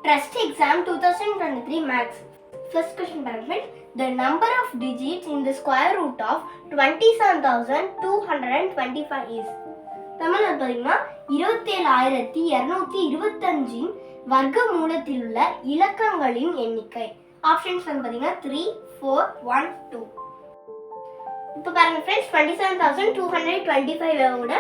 Trust exam 2023 maths. First question parent. The number of digits in the square root of 27,225 is. தமிழ்ல பார்த்தீங்கன்னா 27,225 வர்க்க மூலத்தில் உள்ள இலக்கங்களின் எண்ணிக்கை. ஆப்ஷன்ஸ் வந்து பார்த்தீங்கன்னா 3, 4, 1, 2. இப்போ பாருங்க ஃப்ரெண்ட்ஸ், 27,225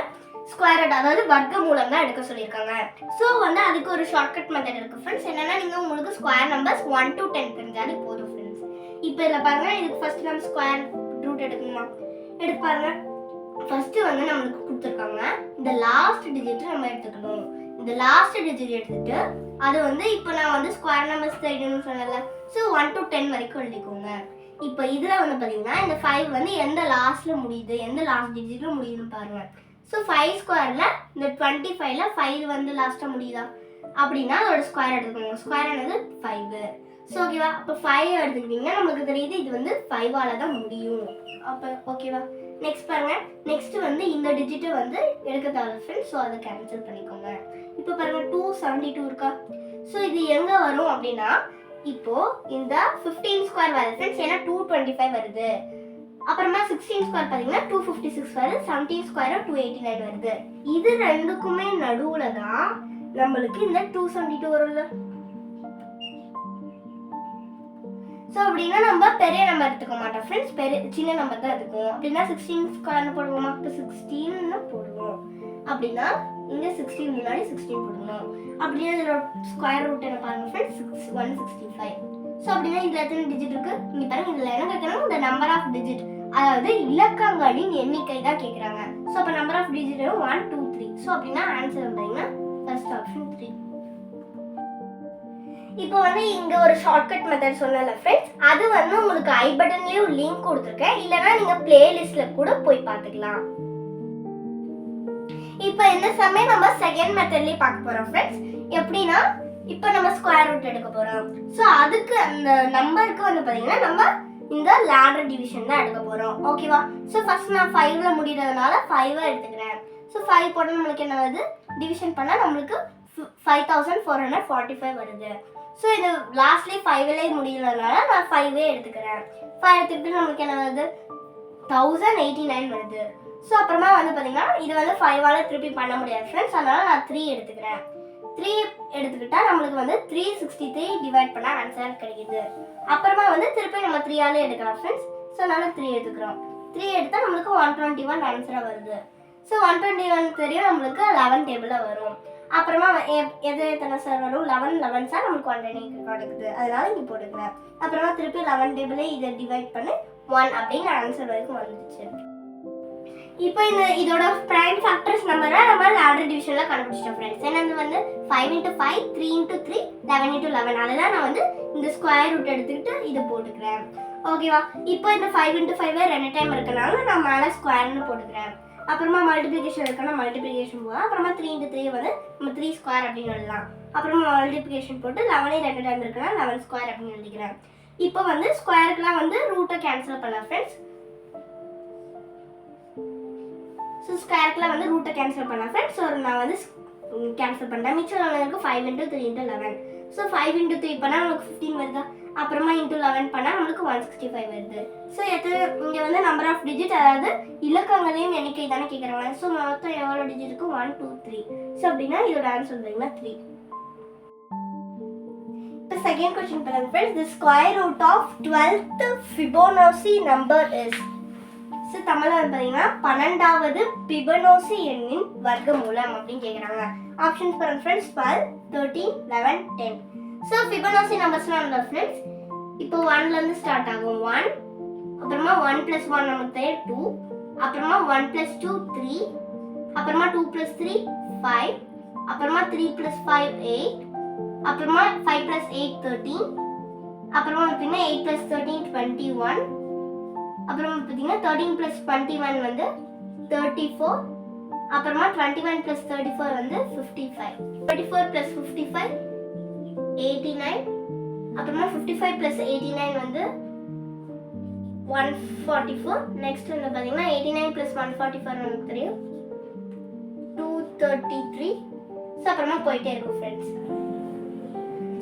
ஸ்கொயர் ரூட், அதாவது வர்க்க மூலம் தான் எடுக்க சொல்லியிருக்காங்க. ஸோ வந்து அதுக்கு ஒரு ஷார்ட்கட் மெத்தட் இருக்குது ஃப்ரெண்ட்ஸ். என்னன்னா நீங்கள் உங்களுக்கு ஸ்கொயர் நம்பர்ஸ் 1 to 10 தெரிஞ்சாலே போதும் ஃப்ரெண்ட்ஸ். இப்போ இதில் பாருங்க, இதுக்கு ஃபர்ஸ்ட் நம்ம ஸ்கொயர் ரூட் எடுக்கணுமா? எடுத்து பாருங்க. ஃபர்ஸ்ட் வந்து நம்மளுக்கு கொடுத்துருக்காங்க, இந்த லாஸ்ட் டிஜிட் நம்ம எடுத்துக்கணும். இந்த லாஸ்ட் டிஜிட் எடுத்துட்டு அது வந்து இப்போ நான் வந்து ஸ்கொயர் நம்பர்ஸ் தெரியும்னு சொன்னல, ஸோ 1 to 10 வரைக்கும் எழுதிக்கோங்க. இப்போ இதில் வந்து பார்த்தீங்கன்னா இந்த 5 வந்து எந்த லாஸ்ட்ல முடியுது, எந்த லாஸ்ட் டிஜிட்ல முடியுதுன்னு பாருங்க. ஸோ 5 ஸ்கொயர்ல இந்த 25ல 5 வந்து லாஸ்ட்டாக முடியுதா அப்படின்னா அதோட ஸ்கொயர் எடுத்துக்கோங்க. ஸ்கொயர் ஆனது 5. ஸோ ஓகேவா? அப்போ 5 எடுத்துக்கிட்டிங்கன்னா நமக்கு தெரியுது இது வந்து 5ஆல தான் முடியும். அப்போ ஓகேவா? நெக்ஸ்ட் பாருங்க. நெக்ஸ்ட் வந்து இந்த டிஜிட்டை வந்து எடுக்க தேவை ஃப்ரெண்ட்ஸ். ஸோ அதை கேன்சல் பண்ணிக்கோங்க. இப்போ பாருங்க 272 இருக்கா? ஸோ இது எங்கே வரும் அப்படின்னா இப்போ இந்த 15 ஸ்கொயர் வருது ஃப்ரெண்ட்ஸ், ஏன்னா 225 வருது. அப்புறமா 16 ஸ்கொயர் பார்த்தீங்கன்னா 256 வருது. 17 ஸ்கொயர் 289 வருது. இது ரெண்டுக்குமே நடுவுல தான் நம்மளுக்கு இந்த 272 வருது. ஸோ அப்படின்னா நம்ம பெரிய நம்பர் எடுத்துக்க மாட்டோம் ஃப்ரெண்ட்ஸ், சின்ன நம்பர் தான் எடுத்துக்குவோம். அப்படின்னா 16 ஸ்கொயர்னு போடுவோமா? இப்போ 16ன்னு போடுவோம். அப்படின்னா இங்கே 16 முன்னாடி 16 போடணும். அப்படின்னா இதோட ஸ்கொயர் ரூட் என்ன பாருங்க ஃப்ரெண்ட்ஸ், 165. ஸோ அப்படின்னா இதில் எத்தனை டிஜிட் இருக்கு? இங்கே பாருங்க, இதில் என்ன கேட்கணும்? இந்த நம்பர் ஆஃப் டிஜிட், அதாவது இலக்கங்களின் எண்ணிக்கை தான் கேட்குறாங்க. ஸோ அப்போ நம்பர் ஆஃப் டிஜிட் 1, 2, 3. ஸோ அப்படின்னா ஆன்சர் வந்தீங்கன்னா ஃபர்ஸ்ட் ஆப்ஷன் 3. இப்போ வந்து இங்கே ஒரு ஷார்ட்கட் மெத்தட் சொன்னல ஃப்ரெண்ட்ஸ், அது வந்து உங்களுக்கு ஐ பட்டன்லேயும் லிங்க் கொடுத்துருக்கேன், இல்லைனா நீங்கள் பிளேலிஸ்ட்டில் கூட போய் பார்த்துக்கலாம். இப்போ இந்த சமயம் நம்ம செகண்ட் மெத்தட்லேயே பார்க்க போகிறோம் ஃப்ரெண்ட்ஸ். எப்படின்னா இப்போ நம்ம ஸ்கொயர் ரூட் எடுக்க போகிறோம். ஸோ அதுக்கு அந்த நம்பருக்கு வந்து பார்த்தீங்கன்னா நம்ம இந்த லேடர் டிவிஷன் தான் எடுக்க போகிறோம். ஓகேவா? ஸோ ஃபர்ஸ்ட் நான் 5ல முடிகிறதுனால 5 எடுத்துக்கிறேன். ஸோ 5 போட்டால் நம்மளுக்கு என்ன வருது? டிவிஷன் பண்ணால் நம்மளுக்கு 5445 வருது. ஸோ இது லாஸ்ட்லேயே 5லேயே முடிகிறதுனால நான் 5 எடுத்துக்கிறேன். 5 எடுத்துக்கிட்டு நம்மளுக்கு என்ன வருது? 1089 வருது. ஸோ அப்புறமா வந்து பார்த்தீங்கன்னா இது வந்து 5ஆல் திருப்பி பண்ண முடியாது ஃப்ரெண்ட்ஸ், அதனால் நான் 3 எடுத்துக்கிறேன். 3 எடுத்துக்கிட்டா நம்மளுக்கு வந்து 363 டிவைட் பண்ண ஆன்சர் கிடைக்குது. அப்புறமா வந்து திருப்பி நம்ம 3ஆலே எடுக்கலாம் ஃப்ரெண்ட்ஸ். ஸோ அதனால 3 எடுத்துக்கிறோம். 3 எடுத்தால் நம்மளுக்கு 121 ஆன்சராக வருது. ஸோ 121 தெரியும் நம்மளுக்கு 11 டேபிளில் வரும். அப்புறமா எது எத்தனை சார் வரும்? 11 சார் நமக்கு 120 கிடைக்குது. அதனால இங்கே போட்டுக்கிறேன். அப்புறமா திருப்பி 11 டேபிளே இதை டிவைட் பண்ணி 1 அப்படின்னு ஆன்சர் வரைக்கும் வந்துடுச்சு. இப்போ இதோட பிரைம் ஃபேக்டர்ஸ் நம்பரை நம்ம லேடர் டிவிஷன்ல கண்டுபிடிச்சிட்டோம் ஃப்ரெண்ட்ஸ். என்னது வந்து 5 × 5, 3 × 3, 11 × 11. அதெல்லாம் நான் வந்து இந்த ஸ்கொயர் ரூட் எடுத்துக்கிட்டு இதை போட்டுக்கிறேன். ஓகேவா? இப்போ இந்த 5 × 5 2 டைம் இருக்கனால நான் மேலே ஸ்கொயர்னு போட்டுக்கிறேன். அப்புறமா மல்டிப்ளிகேஷன் இருக்குன்னா மல்டிப்ளிகேஷன் போகலாம். அப்புறமா 3 × 3 வந்து நம்ம 3 ஸ்கொயர் அப்படின்னு எழுதலாம். அப்புறமா மல்டிப்ளிகேஷன் போட்டு 11 2 டைம் இருக்குன்னா 11 ஸ்கொயர் அப்படின்னு எழுதிக்கிறேன். இப்போ வந்து ஸ்கொயருக்குலாம் வந்து ரூட்டை கேன்சல் பண்ணலாம் ஃப்ரெண்ட்ஸ். ஸோ ஸ்கொயருக்குலாம் வந்து ரூட்டை கேன்சல் பண்ணலாம் ஃப்ரெண்ட்ஸ். ஸோ நான் வந்து கேன்சல் பண்ணுறேன். மிச்சம் நம்மளுக்கு 5 × 3 × 11. ஸோ 5 × 3 பண்ணால் நம்மளுக்கு 15 வருதா? அப்புறமா × 11 பண்ணால் நம்மளுக்கு 165 வருது. ஸோ இங்கே வந்து நம்பர் ஆஃப் டிஜிட், அதாவது இலக்கங்களையும் எண்ணிக்கை தானே கேட்குறாங்க. ஸோ மொத்தம் எவ்வளோ டிஜிட் இருக்கும்? 1, 2, 3. ஸோ அப்படின்னா இதோட ஆன்சர் வந்தீங்கன்னா 3. இப்போ செகண்ட் கொஸ்டின் பாருங்க friends. The square root of 12th Fibonacci number is. So தமிழில் வந்து பார்த்தீங்கன்னா 12வது ஃபிபோனாச்சி எண்ணின் வர்க்கமூலம் அப்படின்னு கேட்குறாங்க. ஆப்ஷன்ஸ் பாருங்க ஃப்ரெண்ட்ஸ், 12, 13, 11, 10. ஸோ ஃபிபோனாச்சி நம்பர்ஸ்லாம் இல்லை ஃப்ரெண்ட்ஸ். இப்போ 1லேருந்து ஸ்டார்ட் ஆகும். 1, அப்புறமா 1 + 1 நமக்கு தெரியும் 2, அப்புறமா 1 + 2 3, அப்புறமா 2 + 3 5, அப்புறமா 3 + 5 8, அப்புறமா 5 + 8 13, அப்புறமா பார்த்தீங்கன்னா 8 + 13 21, அப்புறமா பார்த்தீங்கன்னா 13 + 21 வந்து 34, அப்புறமா 21 + 34 வந்து 55, 34 + 55 89, அப்புறமா 55 + 89 வந்து 144. நெக்ஸ்ட் வந்து பார்த்தீங்கன்னா 89 + 144 நமக்கு தெரியும் 233. ஸோ அப்புறமா போயிட்டே இருக்கும் ஃப்ரெண்ட்ஸ்.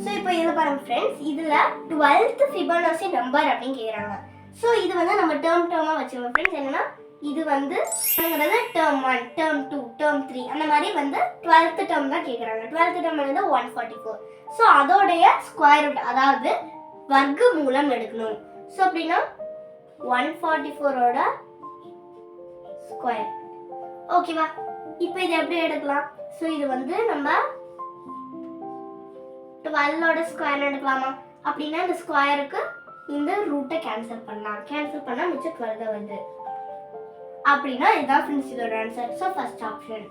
ஸோ இப்போ இதில் பாருங்க ஃப்ரெண்ட்ஸ், இதில் 12th ஃபிபனாசி நம்பர் அப்படின்னு கேட்குறாங்க. ஸோ இது வந்து நம்ம டேர்மாக வச்சுருவோம் ஃப்ரெண்ட்ஸ். என்னன்னா இது வந்து டேர்ம் 1, டேர்ம் 2, டேர்ம் 3 அந்த மாதிரி வந்து 12th டேர்ம் தான் கேட்குறாங்க. 12th டேர்ம் வந்து 144. ஸோ அதோடைய ஸ்கொயர் ரூட், அதாவது வர்க்க மூலம் எடுக்கணும். ஸோ அப்படின்னா 144ஓட ஸ்கொயர். ஓகேவா? இப்போ இது எப்படி எடுக்கலாம்? ஸோ இது வந்து நம்ம 12ஓட ஸ்கொயர் எடுக்கலாமா? அப்படின்னா இந்த ஸ்கொயருக்கு இந்த ரூட்டை கேன்சல் பண்ணலாம். கேன்சல் பண்ணால் மிச்சம் 12 தான் வருது. அப்படின்னா இதுதான் ஃப்ரெண்ட்ஸ் இதோட ஆன்சர். So first option.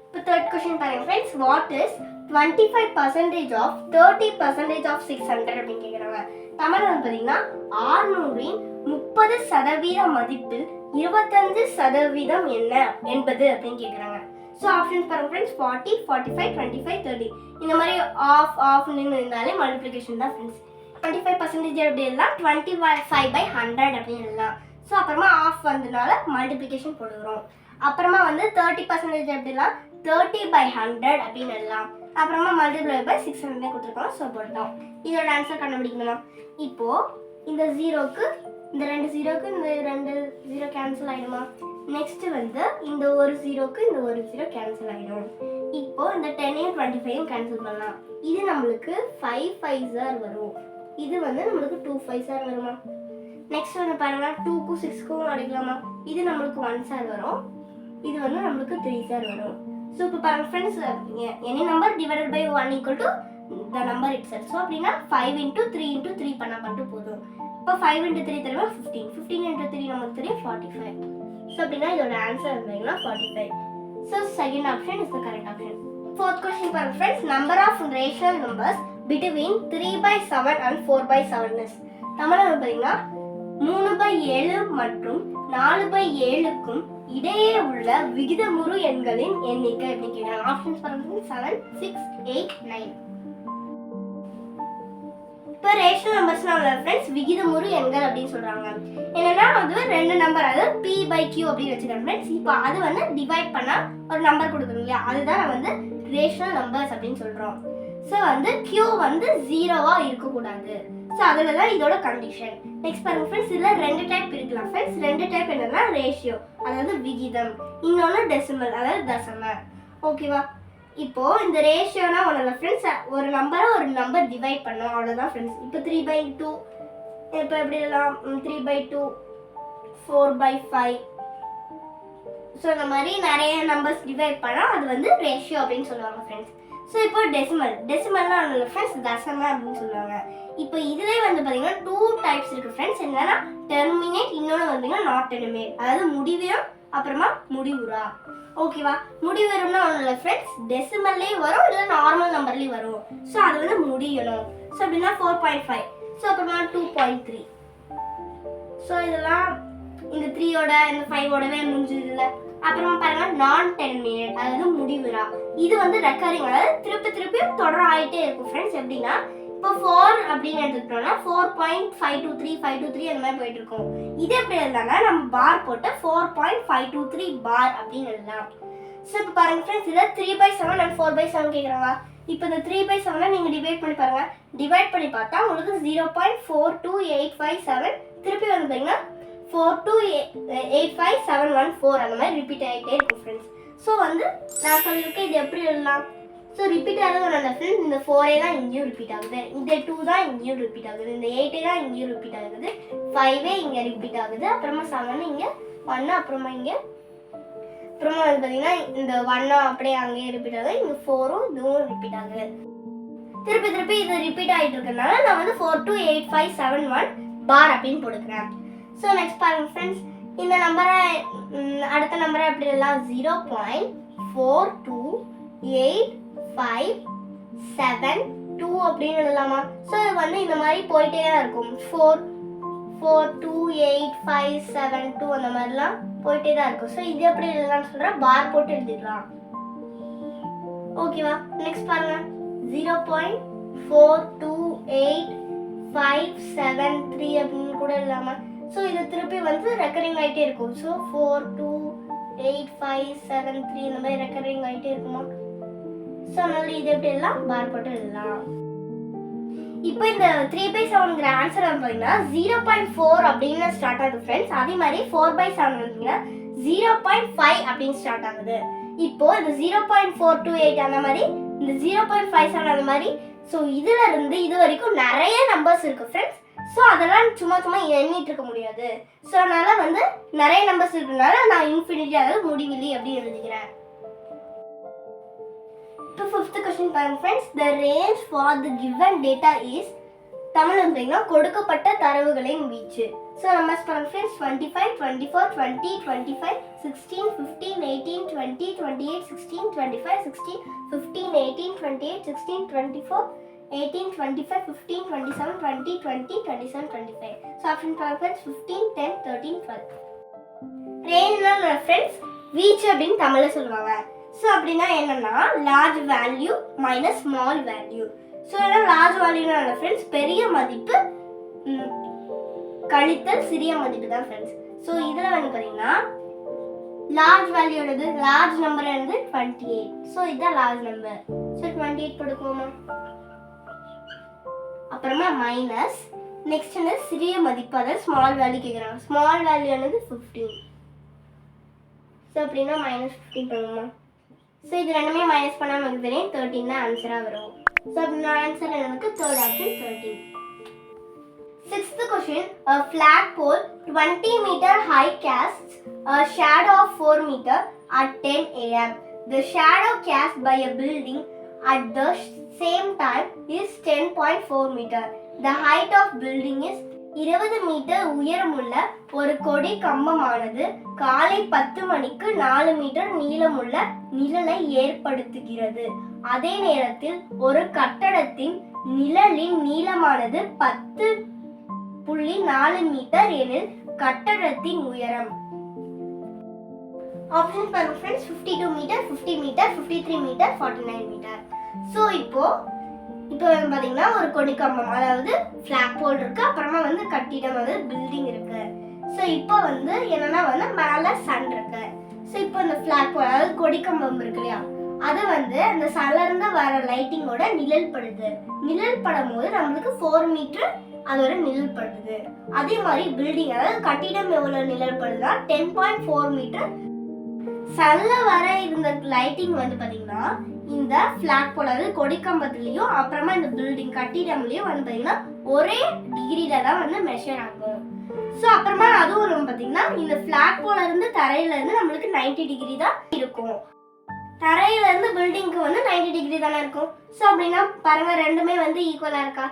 இப்போ தேர்ட் கொஸ்டின் பாருங்க friends. What is 25% of 30% of 600 அப்படின்னு கேட்குறாங்க. தமிழ் வந்து பார்த்தீங்கன்னா 600இன் 30% மதிப்பில் 25% என்ன என்பது அப்படின்னு கேட்குறாங்க. ஸோ ஆப்ஷன்ஸ் பாருங்க ஃப்ரெண்ட்ஸ். 40, 45, 25, 30 இந்த மாதிரி ஆஃப்னு இருந்தாலே மல்டிப்ளிகேஷன் தான் ஃப்ரெண்ட்ஸ். 25% எப்படி எல்லாம் 25/100 அப்படின்னு எல்லாம். ஸோ அப்புறமா ஆஃப் வந்ததுனால மல்டிப்ளிகேஷன் போடுகிறோம். அப்புறமா வந்து 30% எப்படிலாம் 30/100 அப்படின்னு எல்லாம். அப்புறமா மல்டிப்ளை பை 600 கொடுத்துருக்கோம். ஸோ போட்டோம். இதோட ஆன்சர் கண்டுபிடிக்கணுமா? இப்போ இந்த ஜீரோக்கு இந்த 2 ஜீரோக்கு இந்த 2 ஜீரோ கேன்சல் ஆகிடுமா? நெக்ஸ்ட் வந்து இந்த ஒரு ஜீரோக்கு இந்த ஒரு ஜீரோ கேன்சல் ஆகிடும். இப்போ இந்த 10ஐயும் 25ஐயும் கேன்சல் பண்ணலாம். இது நம்மளுக்கு 5 5s வரும். இது வந்து நம்மளுக்கு 2 5s வருமா? நெக்ஸ்ட் வந்து பாருங்க 2க்கும் 6க்கும் அடிக்கலாமா? இது நம்மளுக்கு 1s வரும். இது வந்து நம்மளுக்கு 3s வரும். ஸோ இப்போ பாருங்க friends, any number divided by 1 equal to the number itself. So அப்படின்னா 5 × 3 × 3 பண்ணால் மட்டும் போதும். இப்போ 5 × 3 தெரியுமா 15. 15 × 3 நமக்கு தெரியும் 45. ஸோ அப்படின்னா இதோட ஆன்சர் வந்தீங்கன்னா 45. So second option is the correct option. Fourth question பாருங்க friends. Number of rational numbers between 3/7 and 4/7 is. தமிழில் பார்த்தீங்கன்னா 3/7 மற்றும் 4/7க்கும் இடையே உள்ள விகிதமுறு எண்களின் எண்ணிக்கை அப்படின்னு கேட்குறாங்க. ஆப்ஷன்ஸ் பாருங்க 7, 6, 8, 9. இப்போ ரேஷனல் நம்பர்ஸ்னால ஃப்ரெண்ட்ஸ் விகிதமுறு எண்கள் அப்படின்னு சொல்றாங்க. என்னன்னா அது 2 நம்பர், அதாவது p/q அப்படின்னு வச்சுக்கிறேன் ஃப்ரெண்ட்ஸ். இப்போ அது வந்து டிவைட் பண்ணா ஒரு நம்பர் கொடுக்கணும் இல்லையா? அதுதான் நம்ம வந்து ரேஷனல் நம்பர்ஸ் அப்படின்னு சொல்றோம். ஸோ வந்து q வந்து 0வா இருக்கக்கூடாது. ஸோ அதில் தான் இதோட கண்டிஷன். நெக்ஸ்ட் பாருங்க ஃப்ரெண்ட்ஸ், இதில் 2 டைப் இருக்கலாம் ஃப்ரெண்ட்ஸ். 2 டைப் என்னன்னா ரேஷியோ, அதாவது விகிதம், இன்னொன்று டெசிமல், அதாவது தசம. ஓகேவா? இப்போ இந்த ரேஷியோனா ஒன்றும் இல்லை ஃப்ரெண்ட்ஸ், ஒரு நம்பரை ஒரு நம்பர் டிவைட் பண்ணோம், அவ்வளோதான் ஃப்ரெண்ட்ஸ். இப்போ 3/2, இப்போ எப்படி எல்லாம் 3/2, 4/5. ஸோ இந்த மாதிரி நிறைய நம்பர்ஸ் டிவைட் பண்ணால் அது வந்து ரேஷியோ அப்படின்னு சொல்லுவாங்க ஃப்ரெண்ட்ஸ். ஸோ இப்போ டெசிமல்னா ஒன்றும் இல்லை ஃப்ரெண்ட்ஸ், தசம அப்படின்னு சொல்லுவாங்க. இப்போ இதுலேயே வந்து பார்த்தீங்கன்னா 2 டைப்ஸ் இருக்குது ஃப்ரெண்ட்ஸ். என்னன்னா டெர்மினேட், இன்னொன்று பார்த்தீங்கன்னா நாட் டெர்மினேட், அதாவது முடிவும் அப்புறமா முடிவுறா. ஓகேவா? முடிவரும்னா ஒன்றும் இல்லை ஃப்ரெண்ட்ஸ், டெசிமல்லையும் வரும், இல்லை நார்மல் நம்பர்லேயும் வரும். ஸோ அது வந்து முடியணும். ஸோ அப்படின்னா 4.5. ஸோ அப்புறமா 2.3. ஸோ இதெல்லாம் இந்த 3யோட இந்த 5ஓடவே முடிஞ்சதில்ல. அப்புறமா பாருங்க நான் டெர்மினேட், அதாவது முடிவுறா. இது வந்து ரெக்கரிங், அதாவது திருப்பியும் தொடர் ஆகிட்டே இருக்கும் ஃப்ரெண்ட்ஸ். எப்படின்னா இப்போ 4 அப்படின்னு எடுத்துக்கிட்டோம்னா 4.523 523 அந்த மாதிரி போயிட்டு இருக்கும். இது எப்படி எழுதலாம்னா நம்ம பார் போட்டு 4.523 பார் அப்படின்னு எழுதலாம். ஸோ இப்போ பாருங்க ஃப்ரெண்ட்ஸ், இதில் 3/7 and 4/7 கேட்குறாங்க. இப்போ இந்த 3/7 நீங்கள் டிவைட் பண்ணி பாருங்க. டிவைட் பண்ணி பார்த்தா உங்களுக்கு 0.42857 திருப்பி வந்து பார்த்தீங்கன்னா 4285714 அந்த மாதிரி ரிப்பீட் ஆகிட்டே இருக்கும் ஃப்ரெண்ட்ஸ். ஸோ வந்து நான் சொல்லியிருக்கேன் இது எப்படி எழுதலாம். ஸோ ரிப்பீட் ஆகுது ஒன்றும் இல்லை ஃப்ரெண்ட்ஸ், இந்த 4 தான் இங்கேயும் ரிப்பீட் ஆகுது, இந்த 2 தான் இங்கேயும் ரிப்பீட் ஆகுது, இந்த 8 தான் இங்கேயும் ரிப்பீட் ஆகுது, 5 இங்கே ரிப்பீட் ஆகுது, அப்புறமா 7 இங்கே 1, அப்புறமா இங்கே அப்புறமா வந்து பார்த்தீங்கன்னா இந்த 1 அப்படியே அங்கேயே ரிப்பீட் ஆகுது, இங்கே 4ம் இதுவும் ரிப்பீட் ஆகுது. திருப்பி இது ரிப்பீட் ஆகிட்டு இருக்கிறதுனால நான் வந்து 428571 பார் அப்படின்னு போட்டுக்கிறேன். ஸோ நெக்ஸ்ட் பாருங்க ஃப்ரெண்ட்ஸ், இந்த நம்பரை அடுத்த நம்பரை எப்படி எல்லாம் 0.42857 அப்படின்னு எழுதலாமா? ஸோ இது வந்து இந்த மாதிரி போயிட்டே தான் இருக்கும். 4428572 அந்த மாதிரிலாம் போயிட்டே தான் இருக்கும். ஸோ இது எப்படி எழுதலாம்னு சொல்கிறேன், பார் போட்டு எழுதிக்கலாம். ஓகேவா? நெக்ஸ்ட் பாருங்க 0.42857 அப்படின்னு கூட இல்லாமல். ஸோ இது திருப்பி வந்து ரெக்கரிங் ஆகிட்டே இருக்கும். ஸோ 42857 இந்த மாதிரி ரெக்கரிங் ஆகிட்டே இருக்குமா? ஸோ அதனால இது எப்படி எல்லாம் பார் போட்டு எழுதலாம். இப்போ இந்த 3/7ங்கிற ஆன்சர் வந்து பார்த்தீங்கன்னா 0.4 அப்படின்னு ஸ்டார்ட் ஆகுது ஃப்ரெண்ட்ஸ். அதே மாதிரி 4/7 பார்த்தீங்கன்னா 0.5 அப்படின்னு ஸ்டார்ட் ஆகுது. இப்போ இந்த 0.428 அந்த மாதிரி இந்த 0.57 அந்த மாதிரி ஸோ இதுல இருந்து இது வரைக்கும் நிறைய நம்பர்ஸ் இருக்கு ஃப்ரெண்ட்ஸ். ஸோ அதெல்லாம் சும்மா எண்ணிட்டு இருக்க முடியாது. ஸோ அதனால வந்து நிறைய நம்பர்ஸ் இருக்கிறதுனால நான் இன்ஃபினிட்டி அதாவது முடிவிலி அப்படின்னு எழுதிக்கிறேன். To fifth question பாருங்க friends. The range for the given data is Tamil வந்து கொடுக்கப்பட்ட தரவுகளின் வீச்சு. ஸோ நம்பர்ஸ் பாருங்க ஃப்ரெண்ட்ஸ் 25, 24, 20, 25, 16, 15, 18, 20, 28, 16, 25, 16, 15, 18, 28, 16, 24, 18, 25, 15, 27, 20, 20, 27, 25. So option பாருங்க ஃப்ரெண்ட்ஸ் 15, 10, 13, 12. ரேஞ்ச்னா ஃப்ரெண்ட்ஸ் வீச்சு அப்படின்னு தமிழ்ல சொல்லுவாங்க. ஸோ அப்படின்னா என்னன்னா large value minus small value. So large வேல்யூனா ஃப்ரெண்ட்ஸ் பெரிய மதிப்பு கழித்தல் சிறிய மதிப்பு தான் ஃப்ரெண்ட்ஸ். ஸோ இதில் வந்து பார்த்தீங்கன்னா லார்ஜ் வேல்யூடது லார்ஜ் நம்பர் வந்து 28. ஸோ இதுதான் லார்ஜ் நம்பர். ஸோ 28 கொடுக்குவோமா. அப்புறமா மைனஸ் நெக்ஸ்ட் வந்து சிறிய மதிப்பு அதாவது ஸ்மால் வேல்யூ கேட்குறாங்க. ஸ்மால் வேல்யூ வந்து 15. ஸோ அப்படின்னா -15 பண்ணுவோமா. ஸோ இது ரெண்டுமே மைனஸ் பண்ணாமல் நமக்கு தெரியும் 13 தான் ஆன்சராக வரும். ஸோ அப்படின்னா ஆன்சர் எனக்கு third option 13. Sixth question, a flagpole 20 meter high casts a shadow of 4 meter at 10 a.m. The shadow cast by a building at the same time is 10.4 meter. The height of building is 20 metre உயரமுள்ள ஒரு கொடி கம்பமானது காலை 10 மணிக்கு 4 metre நீளமுள்ள நிழலை ஏற்படுத்துகிறது. அதே நேரத்தில் ஒரு கட்டடத்தின் நிழலின் நீளமானது 10.4 மீட்டர் எனில் கட்டடத்தின் உயரம். ஆப்ஷன் பாருங்க friends 52 metre, 50 metre, 53 metre, 49 metre. So இப்போ வந்து பார்த்தீங்கன்னா ஒரு கொடிக்கம்பம் அதாவது ஃபிளாக் போல் இருக்கு. அப்புறமா வந்து கட்டிடம் வந்து பில்டிங் இருக்கு. ஸோ இப்போ வந்து என்னன்னா வந்து மேலே சன் இருக்கு. ஸோ இப்போ இந்த ஃபிளாக் போல் அதாவது கொடிக்கம்பம் இருக்கு இல்லையா அது வந்து அந்த சன்ல இருந்து வர லைட்டிங்கோட நிழல் படுது. நிழல் படும் போது நம்மளுக்கு 4 மீட்டர் அதோட நிழல் படுது. அதே மாதிரி பில்டிங் அதாவது கட்டிடம் எவ்வளவு நிழல் படுதுன்னா 10.4 மீட்டர். சன்ல வர இந்த லைட்டிங் வந்து பாத்தீங்கன்னா இந்த ஃபிளாக் போல அதாவது கொடிக்கம்பத்துலயும் அப்புறமா இந்த பில்டிங் கட்டிடம்லயும் வந்து பாத்தீங்கன்னா ஒரே டிகிரில தான் வந்து மெஷர் ஆகும். ஸோ அப்புறமா அதுவும் வந்து பாத்தீங்கன்னா இந்த ஃபிளாக் போல இருந்து தரையில இருந்து நம்மளுக்கு 90 டிகிரி தான் இருக்கும். தரையில இருந்து பில்டிங்க்கு வந்து 90 டிகிரி தானே இருக்கும். ஸோ அப்படின்னா பாருங்க ரெண்டுமே வந்து ஈக்குவலா இருக்கா.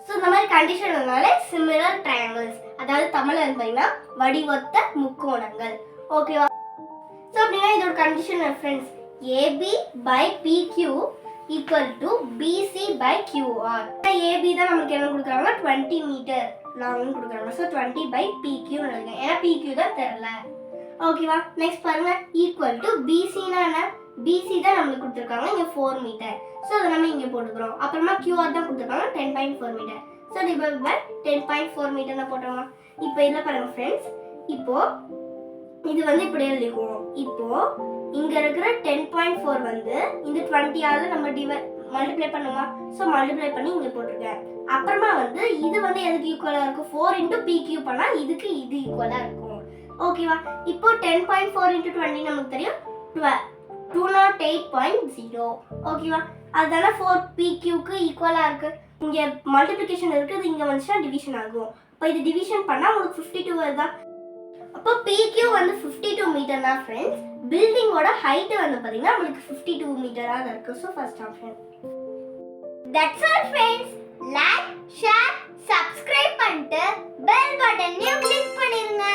ஸோ இந்த மாதிரி கண்டிஷன்னால சிமிலர் ட்ரையாங்கிள்ஸ் அதாவது தமிழ்ல வந்து பாத்தீங்கன்னா வடிவொத்த முக்கோணங்கள். ஓகேவா. ஸோ அப்படின்னா இதோட condition friends AB by PQ equal to BC by QR. AB தான் நமக்கு என்ன கொடுக்குறாங்கன்னா 20 மீட்டர் லாங்னு கொடுக்குறாங்க. ஸோ 20 by PQ எழுதுங்க. ஏன்னா PQ தான் தெரியல. ஓகேவா. நெக்ஸ்ட் பாருங்க ஈக்குவல் டு BCனா என்ன BC தான் நம்மளுக்கு கொடுத்துருக்காங்க இங்கே 4 மீட்டர். ஸோ அதை நம்ம இங்கே போட்டுக்கிறோம். அப்புறமா QR தான் கொடுத்துருக்காங்க 10.4 மீட்டர். ஸோ டிவைட் பை 10.4 மீட்டர்னா போட்டோமா. இப்போ இதில் பாருங்க ஃப்ரெண்ட்ஸ் இப்போ இது வந்து இப்படி எழுதிக்குவோம். இப்போ இங்க இருக்கிற 10.4 வந்து இந்த 20 ஆல நம்ம மல்டிப்ளை பண்ணுமா. ஸோ மல்டிப்ளை பண்ணி இங்க போட்டிருக்கேன். அப்புறமா வந்து இது வந்து எதுக்கு ஈக்குவலா இருக்கும் 4 into PQ பண்ணா இதுக்கு இது ஈக்குவலா இருக்கும். ஓகேவா. இப்போ 10.4 into 20 நமக்கு தெரியும் 208.0. ஓகேவா. அதனால 4 PQக்கு ஈக்குவலா இருக்கு. இங்க மல்டிப்ளிகேஷன் இருக்குது இங்க வந்துச்சுன்னா டிவிஷன் ஆகும். இப்போ இது டிவிஷன் பண்ணா உங்களுக்கு 52 வருதா. அப்போ PQ வந்து 52 மீட்டர் தான் ஃப்ரெண்ட்ஸ். பில்டிங்கோட ஹைட் வந்து பாத்தீங்கன்னா உங்களுக்கு 52 மீட்டரா இருக்கு. So first option. That's all friends. Like, share, subscribe பண்ணிட்டு பெல் பட்டனையும் கிளிக் பண்ணிருங்க.